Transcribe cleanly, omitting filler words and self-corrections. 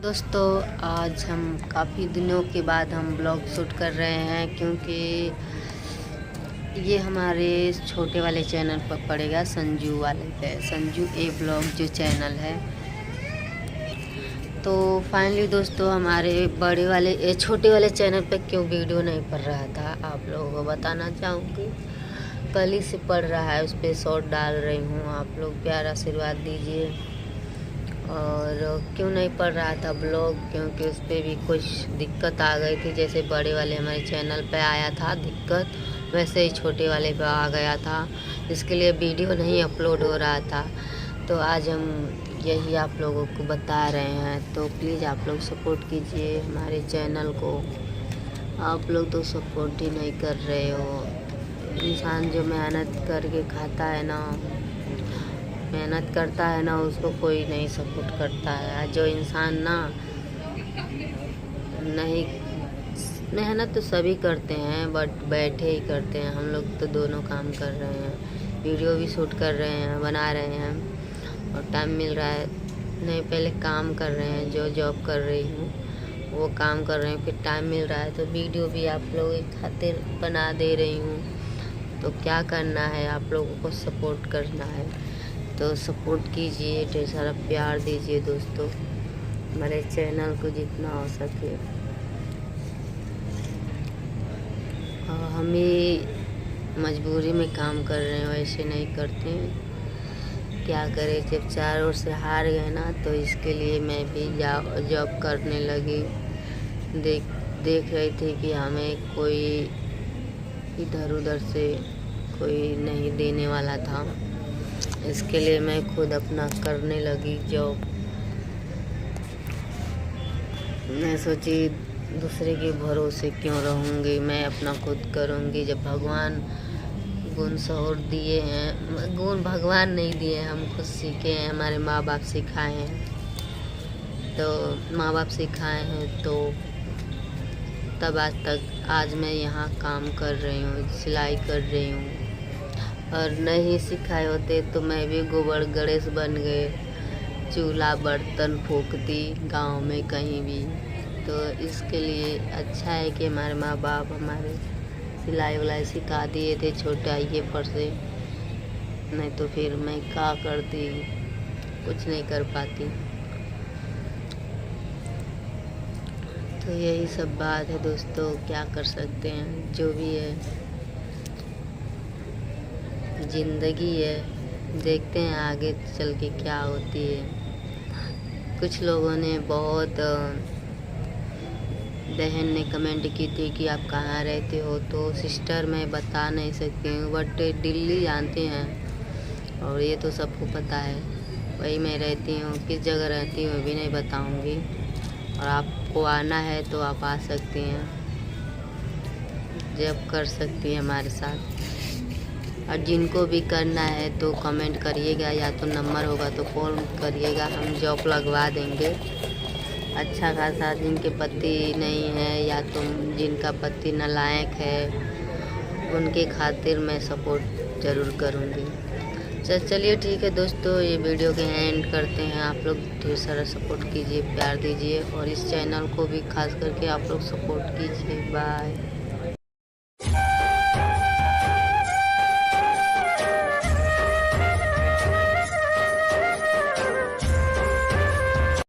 दोस्तों, आज हम काफ़ी दिनों के बाद हम ब्लॉग शूट कर रहे हैं क्योंकि ये हमारे छोटे वाले चैनल पर पड़ेगा, संजू वाले पे, संजू ए ब्लॉग जो चैनल है। तो फाइनली दोस्तों, हमारे बड़े वाले छोटे वाले चैनल पे क्यों वीडियो नहीं पड़ रहा था, आप लोगों को बताना चाहूँगी। कल ही से पड़ रहा है, उस पर शॉर्ट डाल रही हूँ। आप लोग प्यार आशीर्वाद दीजिए। और क्यों नहीं पड़ रहा था ब्लॉग, क्योंकि उस पर भी कुछ दिक्कत आ गई थी। जैसे बड़े वाले हमारे चैनल पे आया था दिक्कत, वैसे ही छोटे वाले पे आ गया था। इसके लिए वीडियो नहीं अपलोड हो रहा था। तो आज हम यही आप लोगों को बता रहे हैं। तो प्लीज़ आप लोग सपोर्ट कीजिए हमारे चैनल को। आप लोग तो सपोर्ट ही नहीं कर रहे हो। इंसान जो मेहनत करके खाता है ना, मेहनत करता है ना, उसको कोई नहीं सपोर्ट करता है। जो इंसान ना नहीं, मेहनत तो सभी करते हैं बट बैठे ही करते हैं। हम लोग तो दोनों काम कर रहे हैं, वीडियो भी शूट कर रहे हैं, बना रहे हैं और टाइम मिल रहा है नहीं। पहले काम कर रहे हैं, जो जॉब कर रही हूँ वो काम कर रहे हैं, फिर टाइम मिल रहा है तो वीडियो भी आप लोगों की खातिर बना दे रही हूँ। तो क्या करना है, आप लोगों को सपोर्ट करना है। तो सपोर्ट कीजिए, ढेर सारा प्यार दीजिए दोस्तों हमारे चैनल को जितना हो सके। और हम भी मजबूरी में काम कर रहे हैं, वैसे नहीं करते हैं। क्या करें, जब चारों ओर से हार गए ना, तो इसके लिए मैं भी जॉब करने लगी। देख रही थी कि हमें कोई इधर उधर से कोई नहीं देने वाला था। इसके लिए मैं खुद अपना करने लगी जॉब। मैं सोची दूसरे के भरोसे क्यों रहूँगी, मैं अपना खुद करूँगी। जब भगवान गुण शौहर दिए हैं, गुण भगवान नहीं दिए, हम खुद सीखे हैं, हमारे माँ बाप सिखाए हैं। तो माँ बाप सिखाए हैं तो तब आज मैं यहाँ काम कर रही हूँ, सिलाई कर रही हूँ। और नहीं सिखाए होते तो मैं भी गोबर गणेश बन गए, चूल्हा बर्तन फूकती गांव में कहीं भी। तो इसके लिए अच्छा है कि हमारे माँ बाप हमारे सिलाई वलाई सिखा दिए थे छोटे आइए पर से, नहीं तो फिर मैं क्या करती, कुछ नहीं कर पाती। तो यही सब बात है दोस्तों, क्या कर सकते हैं, जो भी है ज़िंदगी है। देखते हैं आगे चल के क्या होती है। कुछ लोगों ने बहुत बहन ने कमेंट की थी कि आप कहाँ रहते हो। तो सिस्टर मैं बता नहीं सकती हूँ, बट दिल्ली जानते हैं और ये तो सबको पता है, वही मैं रहती हूँ। किस जगह रहती हूँ भी नहीं बताऊँगी। और आपको आना है तो आप आ सकती हैं, जब कर सकती हैं हमारे साथ। और जिनको भी करना है तो कमेंट करिएगा, या तो नंबर होगा तो कॉल करिएगा, हम जॉब लगवा देंगे। अच्छा खासा, जिनके पति नहीं है या तो जिनका पति नालायक है, उनके खातिर मैं सपोर्ट ज़रूर करूँगी। चलिए ठीक है दोस्तों, ये वीडियो के एंड करते हैं। आप लोग ढेर सारा सपोर्ट कीजिए, प्यार दीजिए और इस चैनल को भी खास करके आप लोग सपोर्ट कीजिए। बाय।